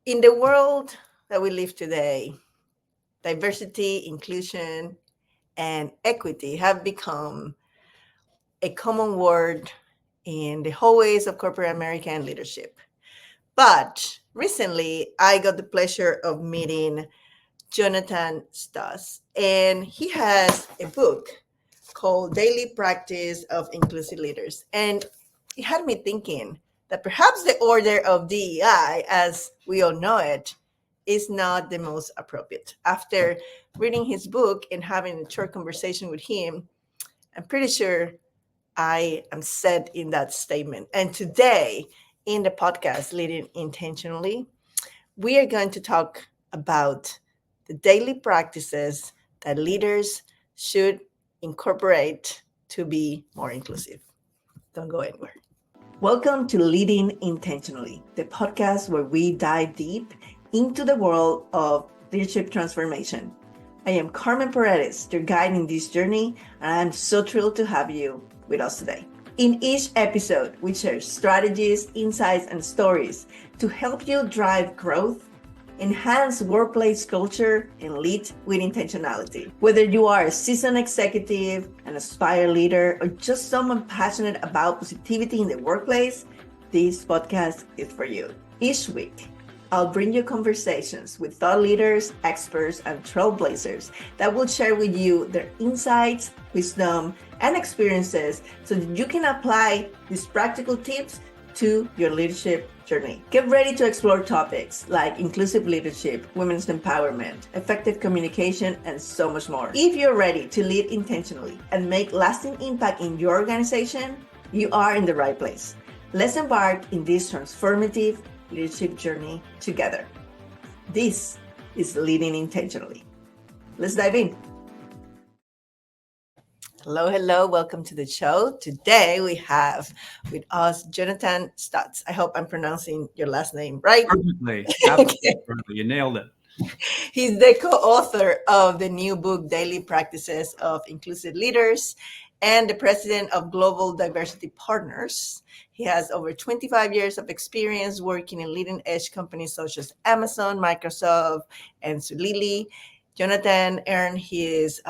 In the world that we live today, diversity, inclusion, and equity have become a common word in the hallways of corporate American leadership. But recently, I got the pleasure of meeting Jonathan Stutz, and he has a book called Daily Practice of Inclusive Leaders. And it had me thinking that perhaps the order of DEI, as we all know it, is not the most appropriate. After reading his book and having a short conversation with him, I'm pretty sure I am set in that statement. And today, in the podcast, Leading Intentionally, we are going to talk about the daily practices that leaders should incorporate to be more inclusive. Don't go anywhere. Welcome to Leading Intentionally, the podcast where we dive deep into the world of leadership transformation. I am Carmen Paredes, your guide in this journey, and I'm so thrilled to have you with us today. In each episode, we share strategies, insights, and stories to help you drive growth, enhance workplace culture, and lead with intentionality. Whether you are a seasoned executive, an aspired leader, or just someone passionate about positivity in the workplace, this podcast is for you. Each week, I'll bring you conversations with thought leaders, experts, and trailblazers that will share with you their insights, wisdom, and experiences so that you can apply these practical tips to your leadership journey. Get ready to explore topics like inclusive leadership, women's empowerment, effective communication, and so much more. If you're ready to lead intentionally and make lasting impact in your organization, you are in the right place. Let's embark in this transformative leadership journey together. This is Leading Intentionally. Let's dive in. Hello, hello. Welcome to the show. Today we have with us Jonathan Stutz. I hope I'm pronouncing your last name right. Perfectly. Absolutely. Perfectly. You nailed it. He's the co-author of the new book, Daily Practices of Inclusive Leaders, and the president of Global Diversity Partners. He has over 25 years of experience working in leading edge companies such as Amazon, Microsoft, and Zulily. Jonathan earned his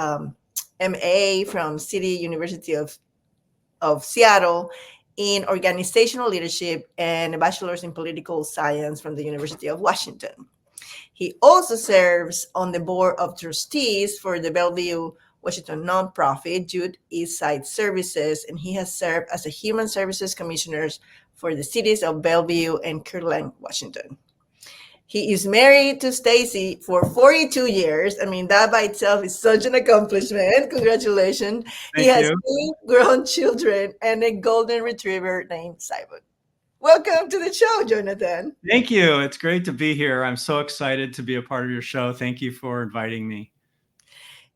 MA from City University of Seattle in organizational leadership and a bachelor's in political science from the University of Washington. He also serves on the board of trustees for the Bellevue, Washington nonprofit, Jude Eastside Services, and he has served as a human services commissioner for the cities of Bellevue and Kirtland, Washington. He is married to Stacy for 42 years. I mean, that by itself is such an accomplishment. Congratulations. He Thank has you. 2 grown children and a golden retriever named Simon. Welcome to the show, Jonathan. Thank you. It's great to be here. I'm so excited to be a part of your show. Thank you for inviting me.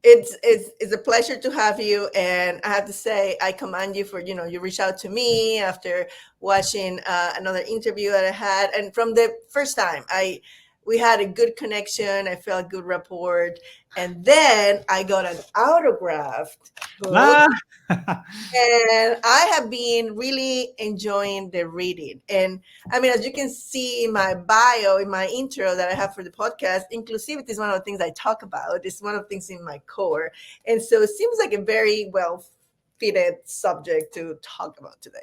It's a pleasure to have you, and I have to say I commend you for you reached out to me after watching another interview that I had, and from the first time we had a good connection. I felt good rapport, and then I got an autographed book. And I have been really enjoying the reading. And I mean, as you can see in my bio, in my intro that I have for the podcast, inclusivity is one of the things I talk about. It's one of the things in my core. And so it seems like a very well fitted subject to talk about today.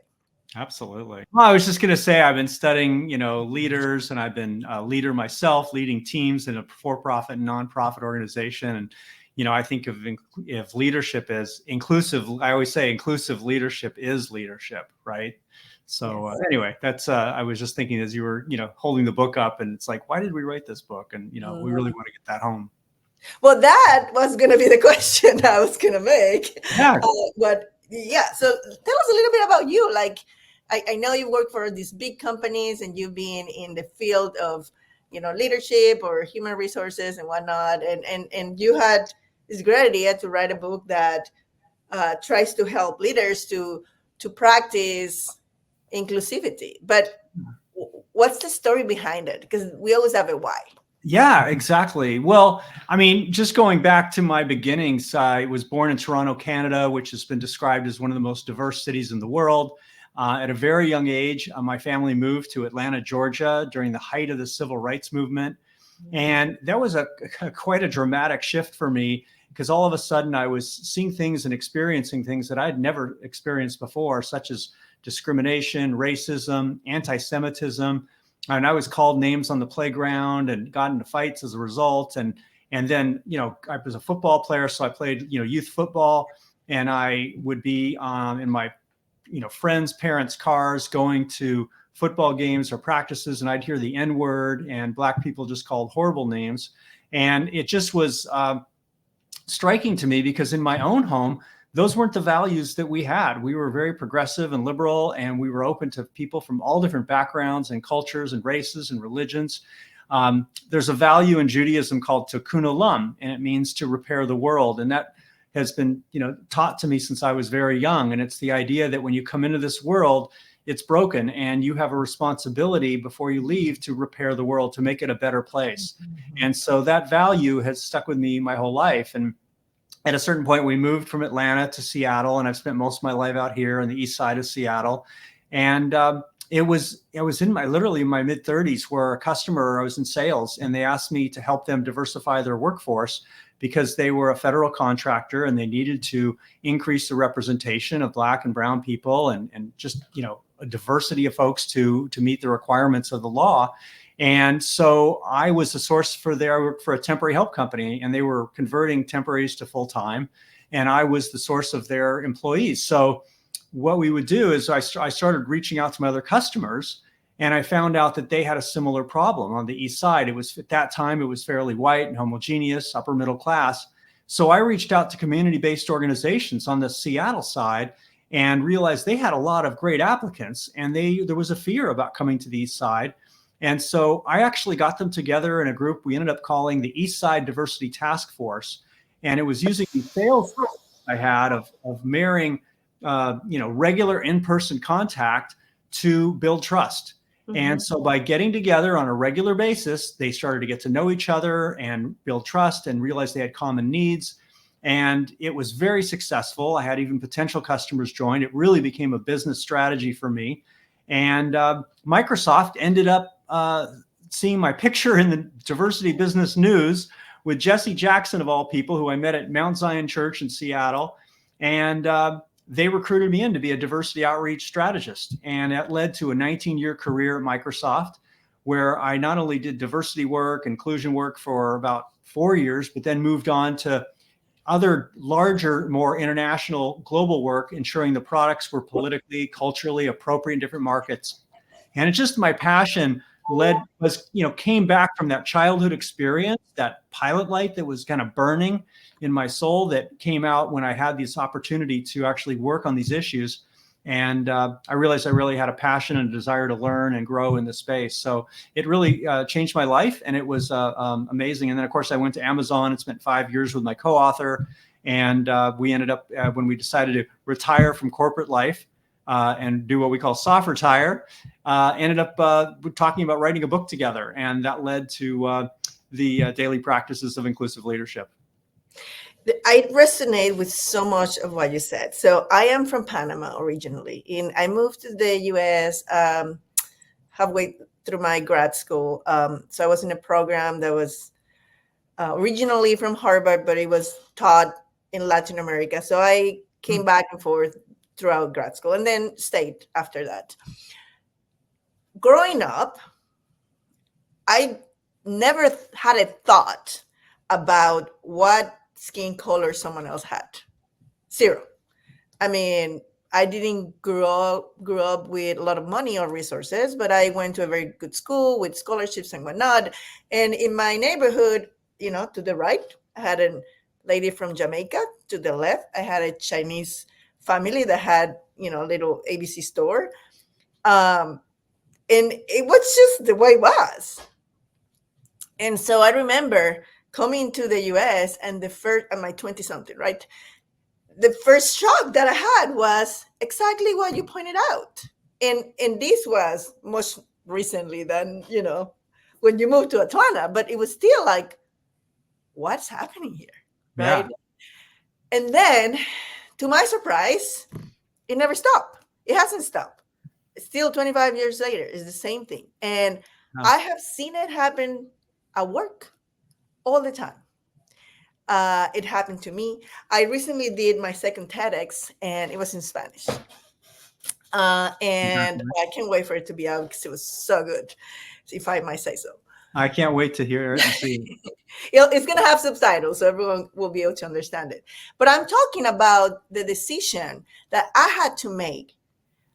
Absolutely. Well, I was just going to say I've been studying, leaders, and I've been a leader myself, leading teams in a for-profit and nonprofit organization. And I think of if leadership as inclusive, I always say inclusive leadership is leadership, right? So Yes. anyway, that's I was just thinking as you were, holding the book up, and it's like, why did we write this book? And we really want to get that home. Well, that was going to be the question I was going to make. Yeah. But yeah, so tell us a little bit about you. Like, I know you work for these big companies and you've been in the field of, leadership or human resources and whatnot. And you had this great idea to write a book that tries to help leaders to practice inclusivity. But what's the story behind it? Because we always have a why. Yeah, exactly. Well, I mean, just going back to my beginnings, I was born in Toronto, Canada, which has been described as one of the most diverse cities in the world. At a very young age, my family moved to Atlanta, Georgia during the height of the civil rights movement. And that was quite a dramatic shift for me, because all of a sudden I was seeing things and experiencing things that I'd never experienced before, such as discrimination, racism, anti-Semitism. And I was called names on the playground and got into fights as a result. And then, I was a football player, so I played, youth football, and I would be in my, friends' parents' cars going to football games or practices, and I'd hear the N word and Black people just called horrible names. And it just was striking to me, because in my own home, those weren't the values that we had. We were very progressive and liberal, and we were open to people from all different backgrounds and cultures and races and religions. There's a value in Judaism called tikkun olam, and it means to repair the world. And that has been, taught to me since I was very young. And it's the idea that when you come into this world, it's broken, and you have a responsibility before you leave to repair the world, to make it a better place. Mm-hmm. And so that value has stuck with me my whole life. And at a certain point, we moved from Atlanta to Seattle, and I've spent most of my life out here on the east side of Seattle. And it was in literally my mid 30s, where a customer, I was in sales, and they asked me to help them diversify their workforce, because they were a federal contractor and they needed to increase the representation of Black and brown people, and just, a diversity of folks to meet the requirements of the law. And so I was the source for a temporary help company, and they were converting temporaries to full time, and I was the source of their employees. So what we would do is I started reaching out to my other customers, and I found out that they had a similar problem on the east side. At that time, it was fairly white and homogeneous, upper middle class. So I reached out to community-based organizations on the Seattle side, and realized they had a lot of great applicants, and there was a fear about coming to the east side. And so I actually got them together in a group we ended up calling the East Side Diversity Task Force. And it was using the sales I had of marrying, regular in-person contact to build trust. Mm-hmm. And so by getting together on a regular basis, they started to get to know each other and build trust, and realize they had common needs. And it was very successful. I had even potential customers join. It really became a business strategy for me. And Microsoft ended up seeing my picture in the Diversity Business News with Jesse Jackson, of all people, who I met at Mount Zion Church in Seattle. And they recruited me in to be a diversity outreach strategist. And that led to a 19-year career at Microsoft, where I not only did diversity work, inclusion work for about 4 years, but then moved on to other larger, more international global work, ensuring the products were politically, culturally appropriate in different markets. And it's just my passion came back from that childhood experience, that pilot light that was kind of burning in my soul, that came out when I had this opportunity to actually work on these issues. And I realized I really had a passion and a desire to learn and grow in this space. So it really changed my life, and it was amazing. And then, of course, I went to Amazon and spent 5 years with my co-author. And we ended up, when we decided to retire from corporate life and do what we call soft retire, ended up talking about writing a book together. And that led to the daily practices of inclusive leadership. I resonate with so much of what you said. So I am from Panama originally, and I moved to the US halfway through my grad school. So I was in a program that was originally from Harvard, but it was taught in Latin America. So I came back and forth throughout grad school, and then stayed after that. Growing up, I never had a thought about what skin color someone else had. Zero. I mean, I didn't grow up with a lot of money or resources, but I went to a very good school with scholarships and whatnot. And in my neighborhood, to the right, I had a lady from Jamaica. To the left, I had a Chinese family that had, a little ABC store. And it was just the way it was. And so I remember coming to the US, and at my 20 something, right? The first shock that I had was exactly what you pointed out. And this was much recently than, when you moved to Atlanta, but it was still like, what's happening here? Right. Yeah. And then, to my surprise, it never stopped. It hasn't stopped. Still 25 years later is the same thing. And Yeah. I have seen it happen at work all the time. It happened to me. I recently did my second TEDx, and it was in Spanish. And I can't wait for it to be out because it was so good, if I might say so. I can't wait to hear it and see it. It's going to have subtitles, so everyone will be able to understand it. But I'm talking about the decision that I had to make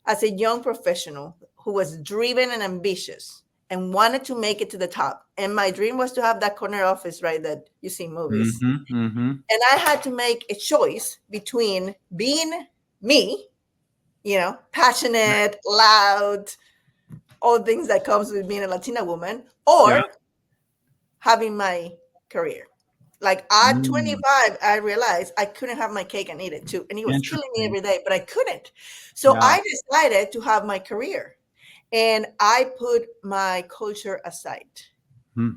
as a young professional who was driven and ambitious and wanted to make it to the top. And my dream was to have that corner office, right, that you see in movies. And I had to make a choice between being me, passionate, loud, all things that comes with being a Latina woman, or Yeah. having my career. Like at 25, I realized I couldn't have my cake and eat it too. And it was killing me Interesting. every day, but I couldn't. So Yeah. I decided to have my career, and I put my culture aside. Hmm.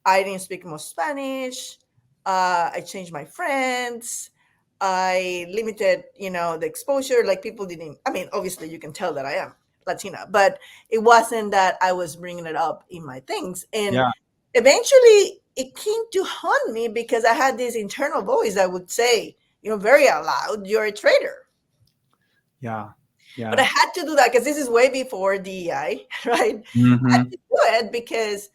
I didn't speak more Spanish. I changed my friends. I limited, the exposure. Like people didn't, I mean, obviously you can tell that I am Latina, but it wasn't that I was bringing it up in my things. And Yeah. eventually it came to haunt me because I had this internal voice that would say, very out loud, you're a traitor. Yeah. But I Yeah. had to do that because this is way before DEI, right? I had to do it because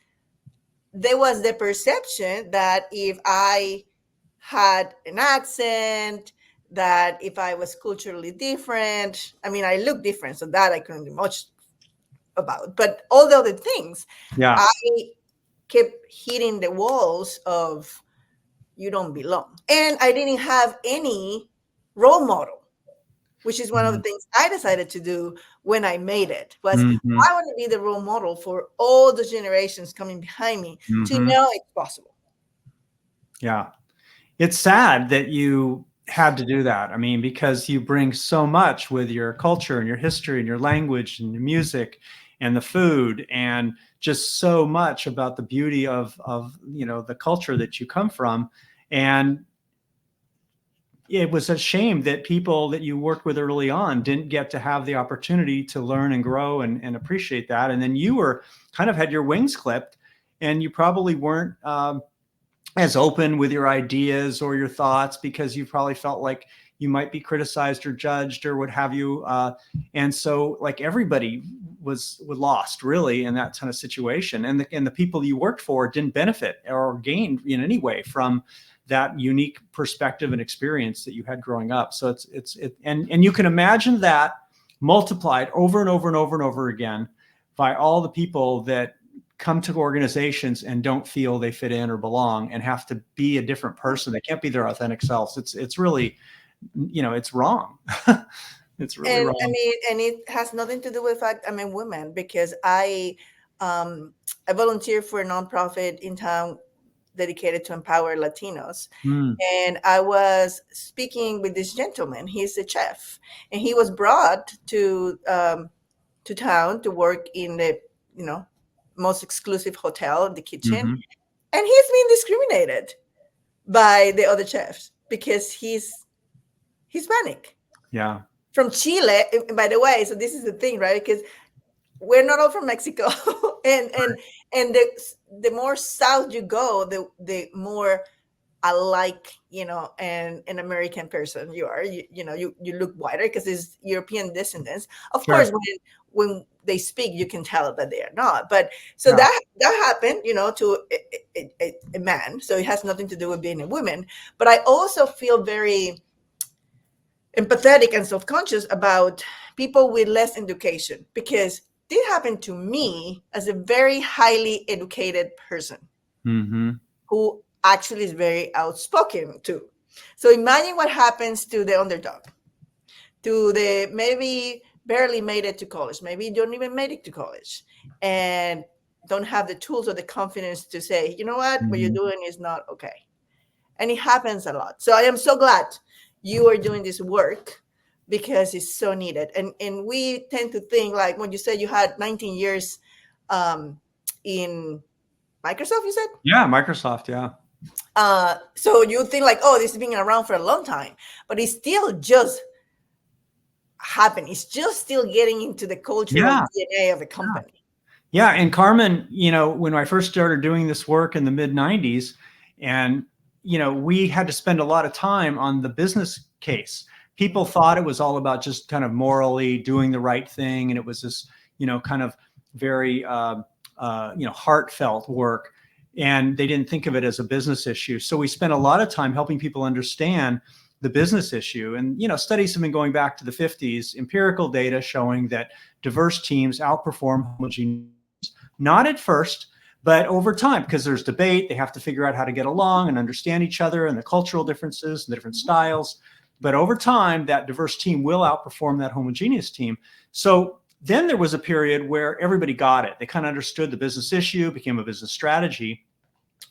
there was the perception that if I had an accent, that if I was culturally different, I mean, I look different, so that I couldn't do much about. But all the other things, Yeah. I kept hitting the walls of you don't belong. And I didn't have any role model, which is one of the things I decided to do when I made it, was I want to be the role model for all the generations coming behind me to know it's possible. Yeah. It's sad that you had to do that. I mean, because you bring so much with your culture and your history and your language and your music and the food and just so much about the beauty of the culture that you come from. And it was a shame that people that you worked with early on didn't get to have the opportunity to learn and grow and appreciate that. And then you were kind of had your wings clipped, and you probably weren't as open with your ideas or your thoughts because you probably felt like you might be criticized or judged or what have you. And so like everybody was lost really in that kind of situation. And the people you worked for didn't benefit or gain in any way from that unique perspective and experience that you had growing up. So and you can imagine that multiplied over and over and over and over again by all the people that come to organizations and don't feel they fit in or belong and have to be a different person. They can't be their authentic selves. It's really, it's wrong. It's really And I wrong. mean, and it has nothing to do with the fact I'm a woman, because I volunteer for a nonprofit in town dedicated to empower Latinos. And I was speaking with this gentleman. He's a chef, and he was brought to town to work in the most exclusive hotel, the kitchen, and he's being discriminated by the other chefs because he's Hispanic Yeah. from Chile. By the way, so this is the thing, right? Because we're not all from Mexico, and the more south you go, the more alike, an American person you are. You look whiter because it's European descendants. Of Sure. course, when they speak, you can tell that they are not. But so Yeah. that happened, to a man. So it has nothing to do with being a woman. But I also feel very empathetic and self-conscious about people with less education, because this happened to me as a very highly educated person who actually is very outspoken too. So imagine what happens to the underdog, to the maybe barely made it to college, maybe don't even made it to college, and don't have the tools or the confidence to say, you know what you're doing is not okay. And it happens a lot. So I am so glad you are doing this work because it's so needed. And we tend to think, like when you said you had 19 years in Microsoft, you said? Yeah. Microsoft. Yeah. So you think like, oh, this has been around for a long time, but it's still just happened. It's just still getting into the cultural Yeah. DNA of a company. Yeah. And Carmen, when I first started doing this work in the mid 90s, and, we had to spend a lot of time on the business case. People thought it was all about just kind of morally doing the right thing. And it was this, kind of very, heartfelt work. And they didn't think of it as a business issue. So we spent a lot of time helping people understand the business issue. And, studies have been going back to the 50s, empirical data showing that diverse teams outperform homogeneous, not at first, but over time, because there's debate. They have to figure out how to get along and understand each other and the cultural differences and the different styles. But over time, that diverse team will outperform that homogeneous team. So then there was a period where everybody got it. They kind of understood the business issue, became a business strategy.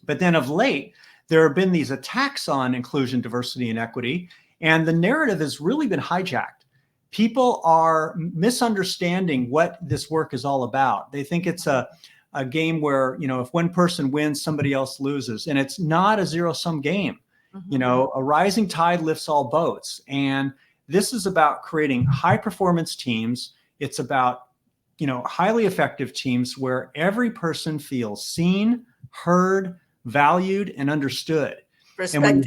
But then of late, there have been these attacks on inclusion, diversity, and equity. And the narrative has really been hijacked. People are misunderstanding what this work is all about. They think it's a game where, if one person wins, somebody else loses. And it's not a zero-sum game. A rising tide lifts all boats. And this is about creating high-performance teams. It's about, highly effective teams where every person feels seen, heard, valued, and understood. And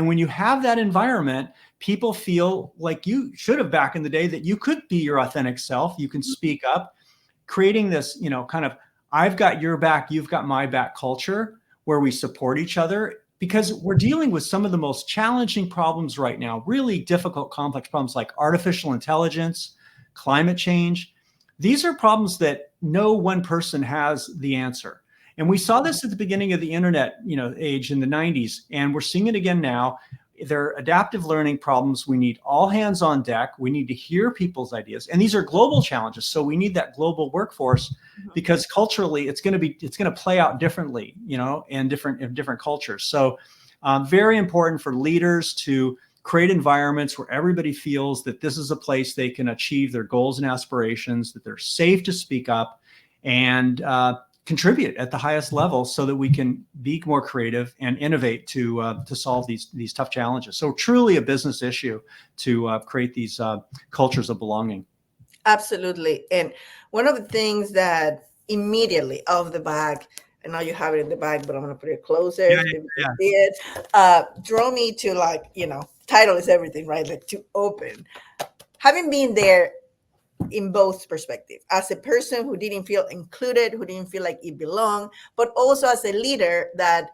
when you have that environment, people feel like you should have back in the day, that you could be your authentic self. You can speak up, creating this, kind of, I've got your back, you've got my back culture where we support each other, because we're dealing with some of the most challenging problems right now, really difficult, complex problems like artificial intelligence, climate change. These are problems that no one person has the answer. And we saw this at the beginning of the internet, age in the 90s, and we're seeing it again now. They're adaptive learning problems. We need all hands on deck. We need to hear people's ideas. And these are global challenges. So we need that global workforce, because culturally it's going to play out differently, in different cultures. So very important for leaders to create environments where everybody feels that this is a place they can achieve their goals and aspirations, that they're safe to speak up and contribute at the highest level, so that we can be more creative and innovate to solve these tough challenges. So truly a business issue to create these cultures of belonging. Absolutely. And one of the things that immediately off the back, I know you have it in the back, but I'm going to put it closer. Yeah. Draw me to, title is everything, right? Like, to open. Having been there in both perspectives, as a person who didn't feel included, who didn't feel like it belonged, but also as a leader that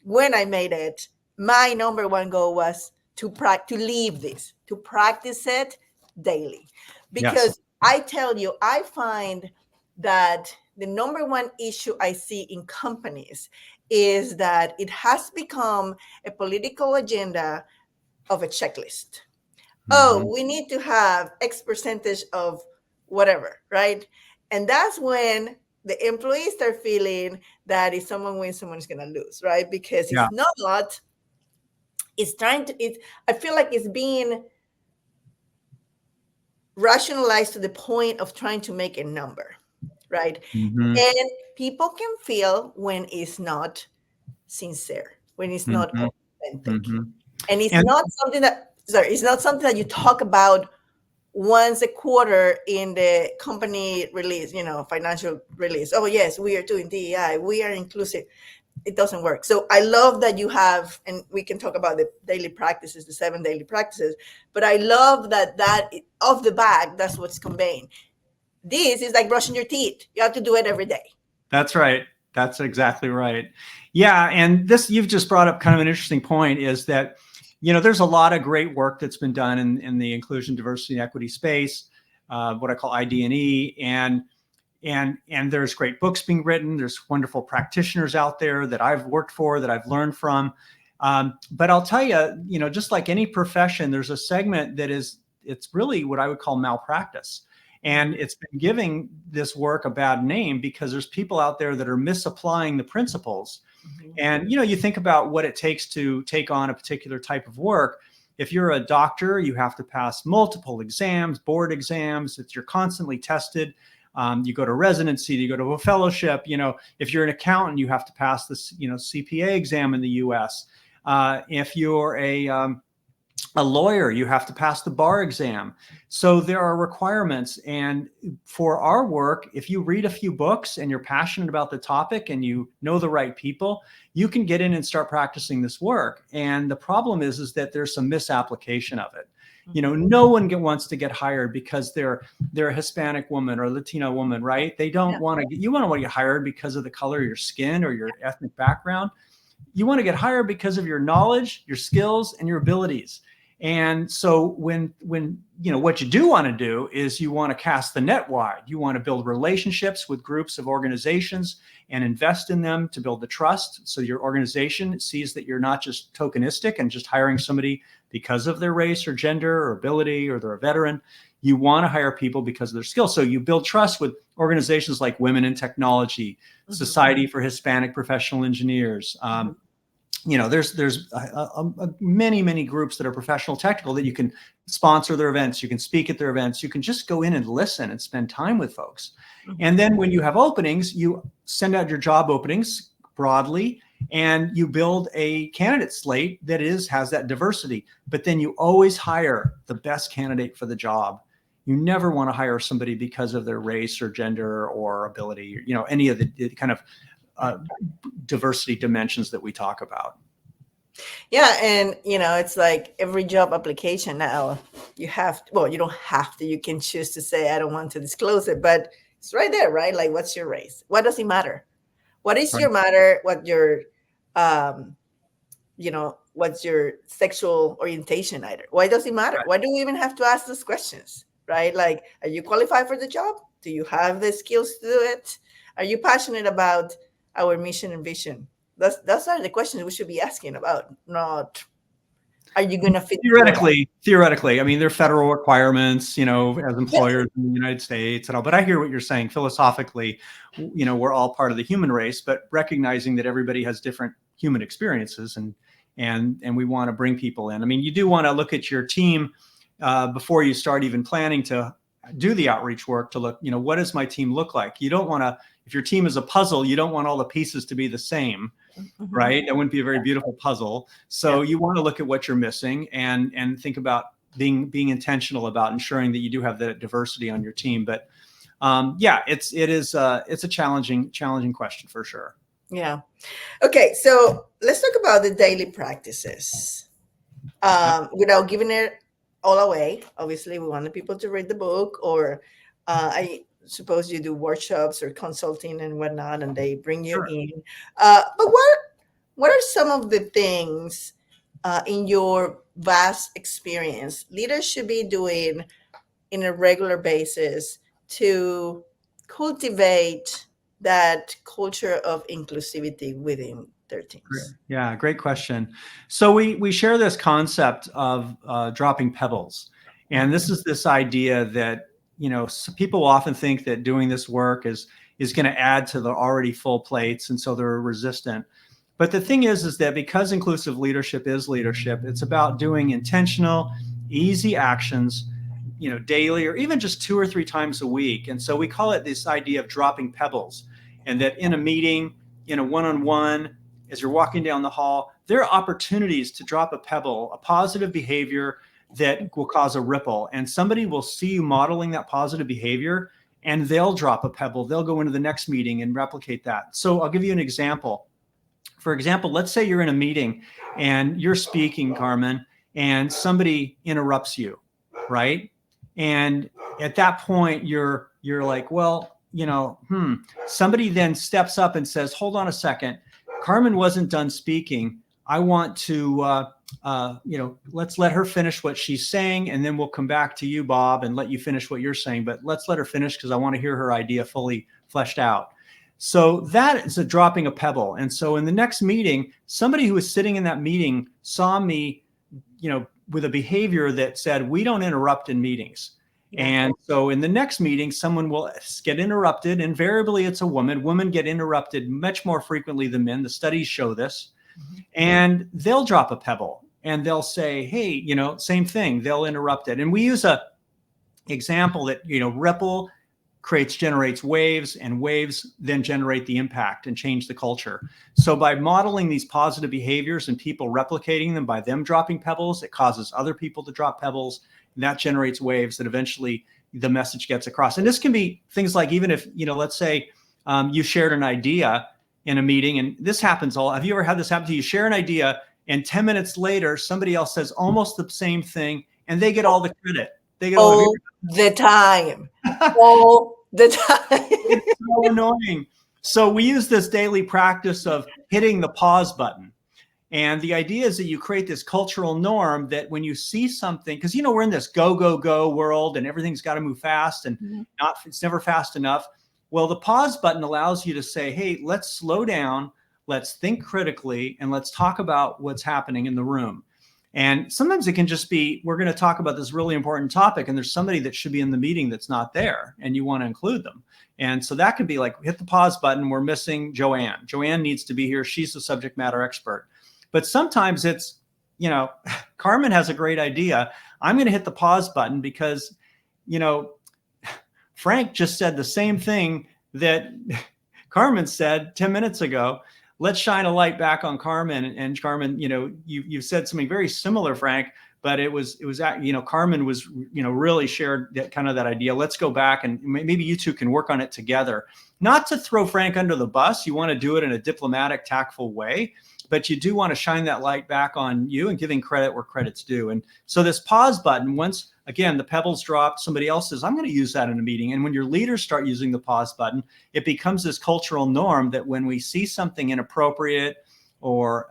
when I made it, my number one goal was to leave this, to practice it daily. Because I tell you, I find that the number one issue I see in companies is that it has become a political agenda of a checklist. Oh, we need to have X percentage of whatever, right? And that's when the employees start feeling that if someone wins, someone's going to lose, right? Because it's not, I feel like it's being rationalized to the point of trying to make a number, right? And people can feel when it's not sincere, when it's not authentic. And it's not something that you talk about once a quarter in the company release, financial release. Oh, yes, we are doing DEI. We are inclusive. It doesn't work. So I love that you have, and we can talk about the daily practices, the 7 daily practices, but I love that off the back, that's what's conveying. This is like brushing your teeth. You have to do it every day. That's right. That's exactly right. Yeah. And this, you've just brought up kind of an interesting point, is that, there's a lot of great work that's been done in the inclusion, diversity, and equity space, what I call ID&E, and there's great books being written. There's wonderful practitioners out there that I've worked for, that I've learned from. But I'll tell you, just like any profession, there's a segment it's really what I would call malpractice. And it's been giving this work a bad name because there's people out there that are misapplying the principles. And, you think about what it takes to take on a particular type of work. If you're a doctor, you have to pass multiple exams, board exams. You're constantly tested. You go to residency, you go to a fellowship. If you're an accountant, you have to pass this, CPA exam in the U.S. If you're a A lawyer, you have to pass the bar exam. So there are requirements. And for our work, if you read a few books and you're passionate about the topic and you know the right people, you can get in and start practicing this work. And the problem is that there's some misapplication of it. You know, no one wants to get hired because they're a Hispanic woman or Latino woman, right? They don't want to get, you want to get hired because of the color of your skin or your ethnic background. You want to get hired because of your knowledge, your skills, and your abilities. And so when you know, what you do want to do is you want to cast the net wide. You want to build relationships with groups of organizations and invest in them to build the trust. So your organization sees that you're not just tokenistic and just hiring somebody because of their race or gender or ability or they're a veteran. You want to hire people because of their skills. So you build trust with organizations like Women in Technology, Society for Hispanic Professional Engineers. You know, there's many groups that are professional technical that you can sponsor their events. You can speak at their events. You can just go in and listen and spend time with folks. And then when you have openings, you send out your job openings broadly and you build a candidate slate that has that diversity. But then you always hire the best candidate for the job. You never want to hire somebody because of their race or gender or ability, you know, any of the kind of diversity dimensions that we talk about. Yeah, and you know, it's like every job application now, you have to, well, you don't have to, you can choose to say I don't want to disclose it, but it's right there, right? Like, what's your race? What does it matter? What is your matter? What your you know, what's your sexual orientation either? Why does it matter? Why do we even have to ask those questions? Right? Like, are you qualified for the job? Do you have the skills to do it? Are you passionate about our mission and vision? Those are the questions we should be asking about, not are you going to fit theoretically. I mean, there are federal requirements, you know, as employers in the United States and all, but I hear what you're saying. Philosophically, you know, we're all part of the human race, but recognizing that everybody has different human experiences and we want to bring people in. I mean, you do want to look at your team before you start even planning to do the outreach work to look, you know, what does my team look like? You don't want to, if your team is a puzzle, you don't want all the pieces to be the same, right? That wouldn't be a very beautiful puzzle. So you want to look at what you're missing and think about being intentional about ensuring that you do have that diversity on your team. But it's a challenging question for sure. Yeah. Okay. So let's talk about the daily practices. Without giving it all away, obviously we want the people to read the book, or I suppose you do workshops or consulting and whatnot, and they bring you in. But what are some of the things in your vast experience leaders should be doing in a regular basis to cultivate that culture of inclusivity within their teams? Yeah, great question. So we share this concept of dropping pebbles. And this is this idea that, you know, people often think that doing this work is going to add to the already full plates. And so they're resistant. But the thing is that because inclusive leadership is leadership, it's about doing intentional, easy actions, you know, daily or even just 2 or 3 times a week. And so we call it this idea of dropping pebbles. And that in a meeting, in a one-on-one, as you're walking down the hall, there are opportunities to drop a pebble, a positive behavior that will cause a ripple. And somebody will see you modeling that positive behavior and they'll drop a pebble. They'll go into the next meeting and replicate that. So I'll give you an example. For example, let's say you're in a meeting and you're speaking, Carmen, and somebody interrupts you, right? And at that point, you're like, well, you know, somebody then steps up and says, hold on a second. Carmen wasn't done speaking. I want to, you know, let's let her finish what she's saying, and then we'll come back to you, Bob, and let you finish what you're saying. But let's let her finish because I want to hear her idea fully fleshed out. So that is a dropping a pebble. And so in the next meeting, somebody who was sitting in that meeting saw me, you know, with a behavior that said, we don't interrupt in meetings. And so in the next meeting, someone will get interrupted. Invariably, it's a woman. Women get interrupted much more frequently than men. The studies show this. And they'll drop a pebble and they'll say, hey, you know, same thing. They'll interrupt it. And we use a example that, you know, ripple generates waves, and waves then generate the impact and change the culture. So by modeling these positive behaviors and people replicating them by them dropping pebbles, it causes other people to drop pebbles, and that generates waves that eventually the message gets across. And this can be things like, even if, let's say you shared an idea in a meeting, and this happens have you ever had this happen to you? You share an idea, and 10 minutes later, somebody else says almost the same thing, and they get all the credit. They get all the time. All the time. It's so annoying. So we use this daily practice of hitting the pause button. And the idea is that you create this cultural norm that when you see something, because, we're in this go, go, go world and everything's got to move fast and it's never fast enough. Well, the pause button allows you to say, hey, let's slow down, let's think critically, and let's talk about what's happening in the room. And sometimes it can just be, we're going to talk about this really important topic, and there's somebody that should be in the meeting that's not there, and you want to include them. And so that could be like, hit the pause button. We're missing Joanne. Joanne needs to be here. She's the subject matter expert. But sometimes it's, Carmen has a great idea. I'm going to hit the pause button because, Frank just said the same thing that Carmen said 10 minutes ago. Let's shine a light back on Carmen. And Carmen, you said something very similar, Frank, but it was Carmen was, really shared that idea. Let's go back and maybe you two can work on it together. Not to throw Frank under the bus. You want to do it in a diplomatic, tactful way, but you do want to shine that light back on you and giving credit where credit's due. And so this pause button, once again, the pebbles drop, somebody else says, I'm going to use that in a meeting. And when your leaders start using the pause button, it becomes this cultural norm that when we see something inappropriate or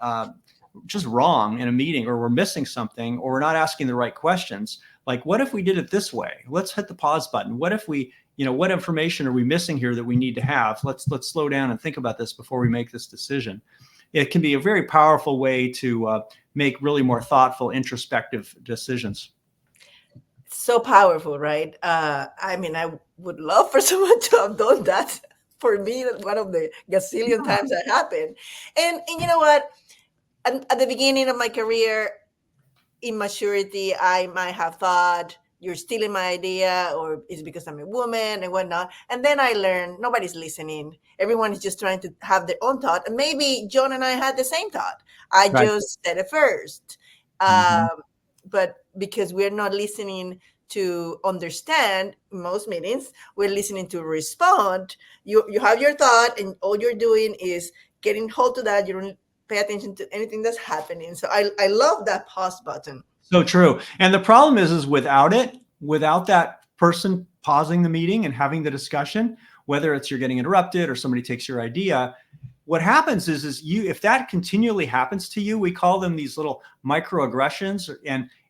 just wrong in a meeting, or we're missing something, or we're not asking the right questions, like, what if we did it this way? Let's hit the pause button. What if we, what information are we missing here that we need to have? Let's slow down and think about this before we make this decision. It can be a very powerful way to make really more thoughtful, introspective decisions. So powerful, right? I would love for someone to have done that for me. One of the gazillion times that happened. And you know what? At the beginning of my career, immaturity, I might have thought, you're stealing my idea, or it's because I'm a woman and whatnot. And then I learned nobody's listening. Everyone is just trying to have their own thought. And maybe John and I had the same thought. I just said it first. But because we're not listening to understand, in most meetings, we're listening to respond. You have your thought, and all you're doing is getting hold to that. You don't pay attention to anything that's happening. So I love that pause button. So true. And the problem is without that person pausing the meeting and having the discussion, whether it's you're getting interrupted or somebody takes your idea, what happens is if that continually happens to you, we call them these little microaggressions,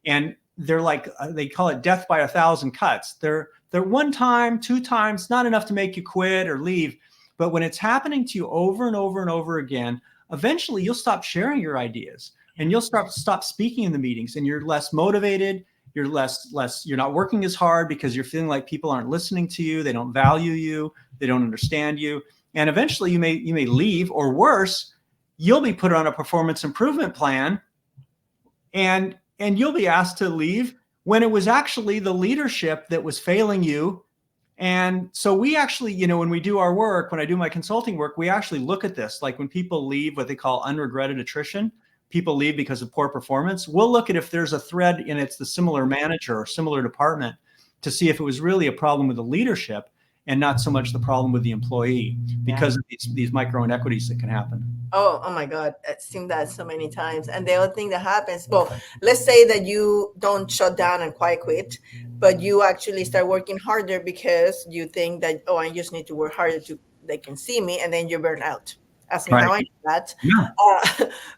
and they're like, they call it death by 1,000 cuts. They're one time, two times, not enough to make you quit or leave. But when it's happening to you over and over and over again, eventually you'll stop sharing your ideas. And you'll stop speaking in the meetings, and you're less motivated. You're you're not working as hard because you're feeling like people aren't listening to you. They don't value you. They don't understand you. And eventually you may leave, or worse, you'll be put on a performance improvement plan, and you'll be asked to leave when it was actually the leadership that was failing you. And so we actually, when we do our work, when I do my consulting work, we actually look at this. Like when people leave, what they call unregretted attrition, people leave because of poor performance. We'll look at if there's a thread and it's the similar manager or similar department to see if it was really a problem with the leadership and not so much the problem with the employee, because of these micro inequities that can happen. Oh my God. I've seen that so many times. And the other thing that happens, well, let's say that you don't shut down and quit, but you actually start working harder because you think that, I just need to work harder they can see me, and then you burn out. Ask me how I do that. Yeah.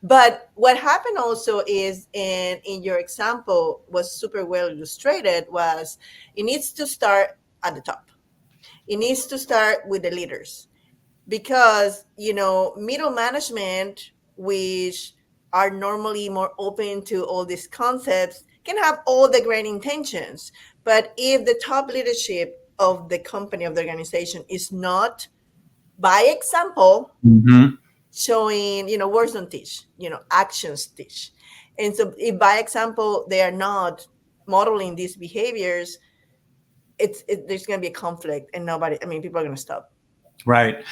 But what happened also is, in your example was super well illustrated, was it needs to start at the top. It needs to start with the leaders, because, middle management, which are normally more open to all these concepts, can have all the great intentions. But if the top leadership of the company, of the organization, is not, by example, showing, words don't teach, actions teach. And so if by example they are not modeling these behaviors, there's going to be a conflict, and people are going to stop. Right.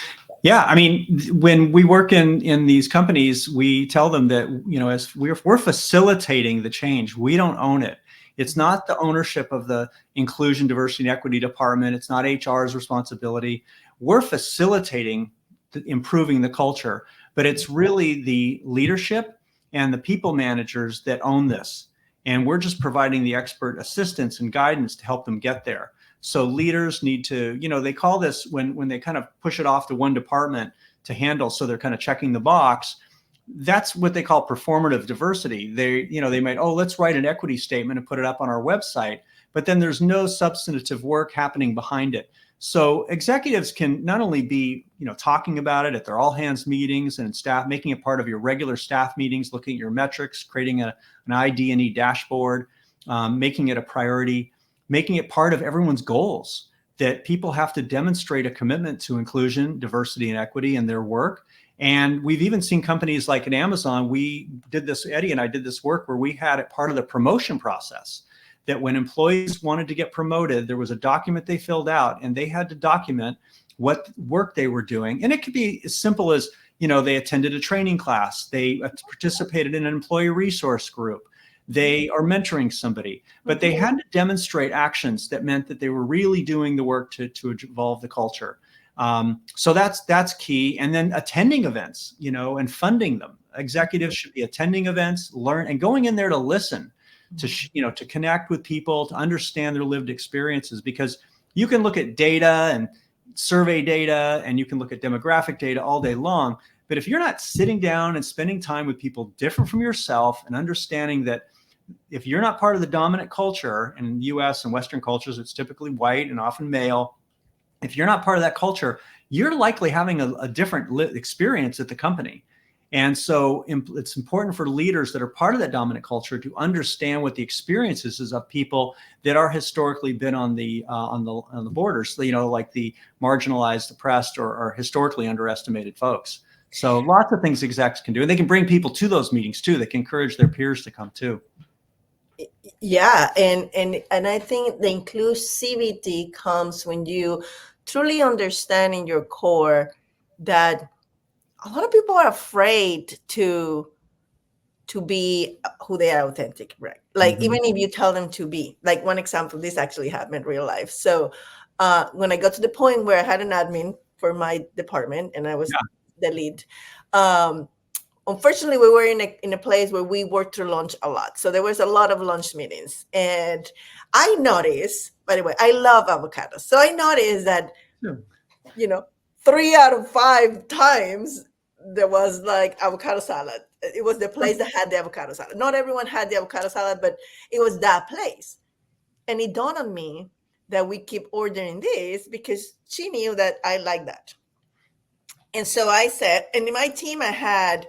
Yeah. I mean, when we work in these companies, we tell them that, as we're facilitating the change, we don't own it. It's not the ownership of the inclusion, diversity, and equity department. It's not HR's responsibility. We're facilitating improving the culture, but it's really the leadership and the people managers that own this. And we're just providing the expert assistance and guidance to help them get there. So leaders need to, they call this when they kind of push it off to one department to handle. So they're kind of checking the box. That's what they call performative diversity. They might, let's write an equity statement and put it up on our website, but then there's no substantive work happening behind it. So executives can not only be, talking about it at their all hands meetings and staff, making it part of your regular staff meetings, looking at your metrics, creating an ID&E dashboard, making it a priority, making it part of everyone's goals, that people have to demonstrate a commitment to inclusion, diversity, and equity in their work. And we've even seen companies like at Amazon, Eddie and I did this work where we had it part of the promotion process, that when employees wanted to get promoted, there was a document they filled out and they had to document what work they were doing. And it could be as simple as, they attended a training class, they participated in an employee resource group, they are mentoring somebody, but they had to demonstrate actions that meant that they were really doing the work to evolve the culture. So that's key. And then attending events, and funding them. Executives should be attending events, learn, and going in there to listen, to connect with people, to understand their lived experiences, because you can look at data and survey data, and you can look at demographic data all day long. But if you're not sitting down and spending time with people different from yourself and understanding that if you're not part of the dominant culture, in US and Western cultures, it's typically white and often male. If you're not part of that culture, you're likely having a different experience at the company. And so it's important for leaders that are part of that dominant culture to understand what the experiences is of people that are historically been on the borders, like the marginalized, oppressed, or historically underestimated folks. So lots of things execs can do. And they can bring people to those meetings too. They can encourage their peers to come too. Yeah, and I think the inclusivity comes when you truly understand in your core that a lot of people are afraid to be who they are authentic, right? Like, even if you tell them to be, like, one example, this actually happened in real life. So when I got to the point where I had an admin for my department and I was the lead, unfortunately, we were in a place where we worked through lunch a lot. So there was a lot of lunch meetings. And I noticed, by the way, I love avocados. So I noticed that, 3 out of 5 times there was like avocado salad. It was the place that had the avocado salad. Not everyone had the avocado salad, but it was that place. And it dawned on me that we keep ordering this because she knew that I like that. And so I said, and in my team, I had,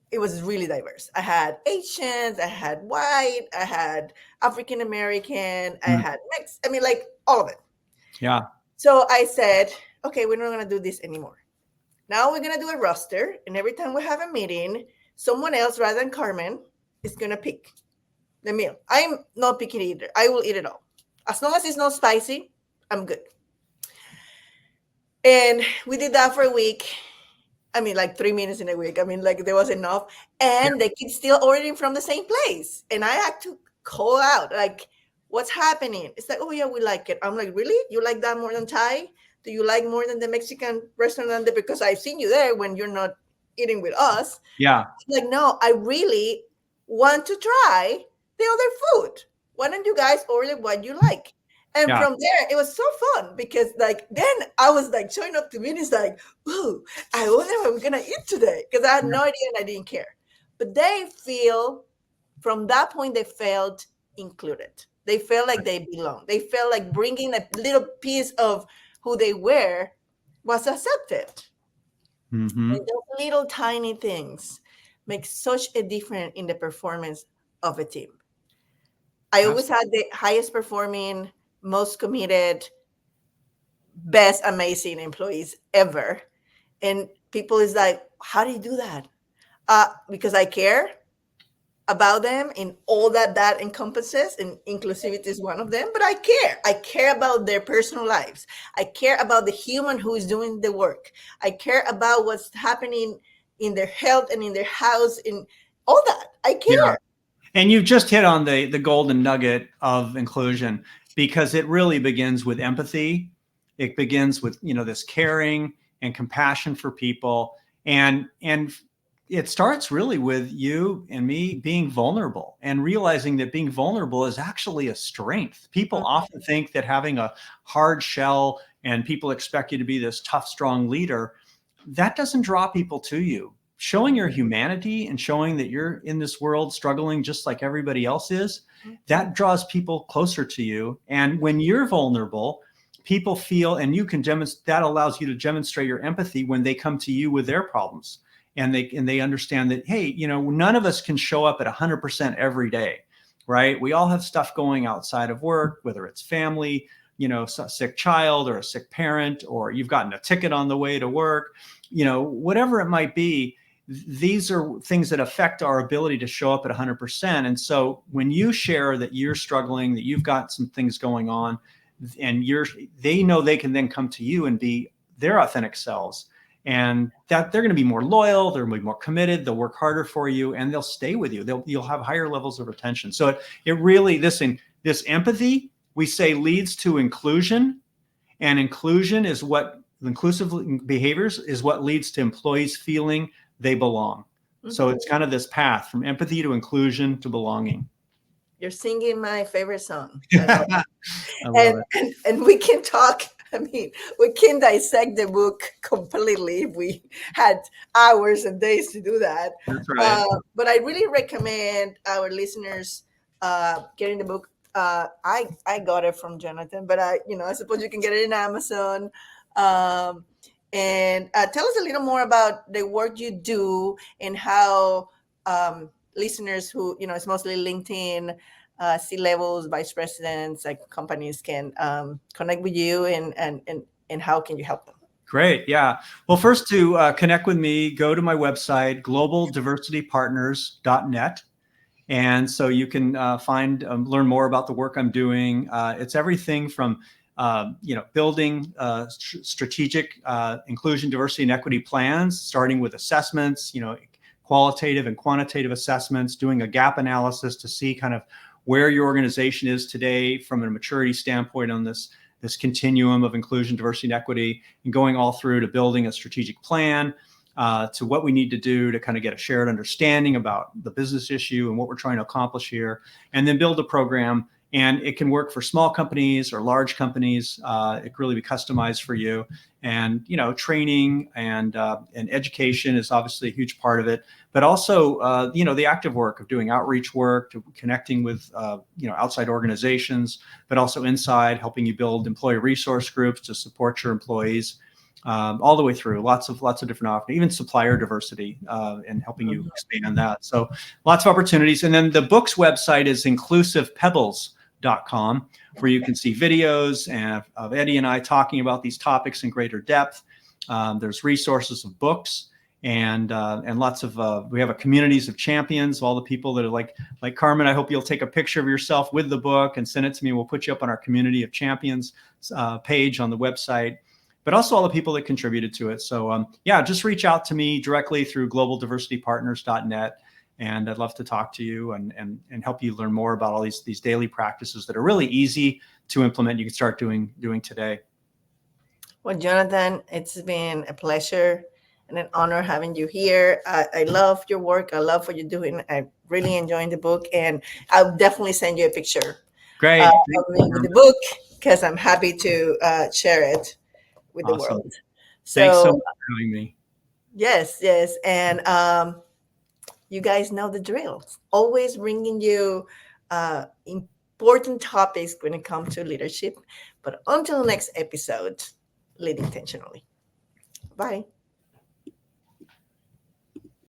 it was really diverse. I had Asians, I had white, I had African American, I had like all of it. Yeah. So I said, okay, we're not going to do this anymore. Now we're going to do a roster. And every time we have a meeting, someone else rather than Carmen is going to pick the meal. I'm not picky either. I will eat it all. As long as it's not spicy, I'm good. And we did that for a week. Like 3 minutes in a week. Like there was enough. And they keep still ordering from the same place. And I had to call out, like, what's happening? It's like, oh, yeah, we like it. I'm like, really? You like that more than Thai? Do you like more than the Mexican restaurant? Because I've seen you there when you're not eating with us. Yeah. Like, no, I really want to try the other food. Why don't you guys order what you like? And from there, it was so fun because, like, then I was like showing up to meetings like, ooh, I wonder what we're going to eat today. Because I had no idea and I didn't care. But from that point, they felt included. They felt like they belong. They felt like bringing a little piece of who they were was accepted. And those little tiny things make such a difference in the performance of a team. I always had the highest performing, most committed, best amazing employees ever. And people is like, how do you do that? Because I care. about them and all that that encompasses, and inclusivity is one of them. But I care about their personal lives. I care about the human who is doing the work. I care about what's happening in their health and in their house, in all that. I Yeah. care. And you've just hit on the golden nugget of inclusion, because it really begins with empathy. It begins with, this caring and compassion for people. And it starts really with you and me being vulnerable and realizing that being vulnerable is actually a strength. People often think that having a hard shell and people expect you to be this tough, strong leader, that doesn't draw people to you. Showing your humanity and showing that you're in this world struggling just like everybody else is, that draws people closer to you. And when you're vulnerable, people feel, and you can demonstrate, that allows you to demonstrate your empathy when they come to you with their problems. And they understand that, hey, none of us can show up at 100% every day, right? We all have stuff going outside of work, whether it's family, a sick child or a sick parent, or you've gotten a ticket on the way to work, whatever it might be. These are things that affect our ability to show up at 100%. And so when you share that you're struggling, that you've got some things going on, and they know they can then come to you and be their authentic selves, and that they're going to be more loyal, they're going to be more committed, they'll work harder for you, and they'll stay with you. You'll have higher levels of retention. So it really, this empathy, we say, leads to inclusion, and inclusion is what inclusive behaviors is what leads to employees feeling they belong. So it's kind of this path from empathy to inclusion to belonging. You're singing my favorite song. I love and, it. and we can talk. I mean, we can dissect the book completely if we had hours and days to do that. That's right. But I really recommend our listeners getting the book. I got it from Jonathan, but I suppose you can get it in Amazon. And tell us a little more about the work you do and how listeners who, it's mostly LinkedIn, C-levels, vice presidents, like companies can connect with you, and how can you help them? Great. Yeah. Well, first, to connect with me, go to my website, globaldiversitypartners.net. And so you can learn more about the work I'm doing. It's everything from building strategic inclusion, diversity, and equity plans, starting with assessments, qualitative and quantitative assessments, doing a gap analysis to see kind of where your organization is today from a maturity standpoint on this continuum of inclusion, diversity, and equity, and going all through to building a strategic plan, to what we need to do to kind of get a shared understanding about the business issue and what we're trying to accomplish here, and then build a program. And it can work for small companies or large companies. It can really be customized for you. And training and education is obviously a huge part of it. But also, the active work of doing outreach work, to connecting with outside organizations, but also inside, helping you build employee resource groups to support your employees. All the way through, lots of different opportunities, even supplier diversity, and helping you expand that. So lots of opportunities. And then the book's website is inclusivepebbles.com, where you can see videos of Eddie and I talking about these topics in greater depth. There's resources of books, and lots of we have a communities of champions, all the people that are like Carmen. I hope you'll take a picture of yourself with the book and send it to me. We'll put you up on our community of champions page on the website, but also all the people that contributed to it. So just reach out to me directly through globaldiversitypartners.net. And I'd love to talk to you and help you learn more about all these daily practices that are really easy to implement. You can start doing today. Well, Jonathan, it's been a pleasure and an honor having you here. I love your work. I love what you're doing. I really enjoying the book, and I'll definitely send you a picture Great. of me with the book, because I'm happy to share it with the Awesome. world. Thanks so So much for having me. yes, and you guys know the drill. Always bringing you important topics when it comes to leadership. But until the next episode, lead intentionally. Bye.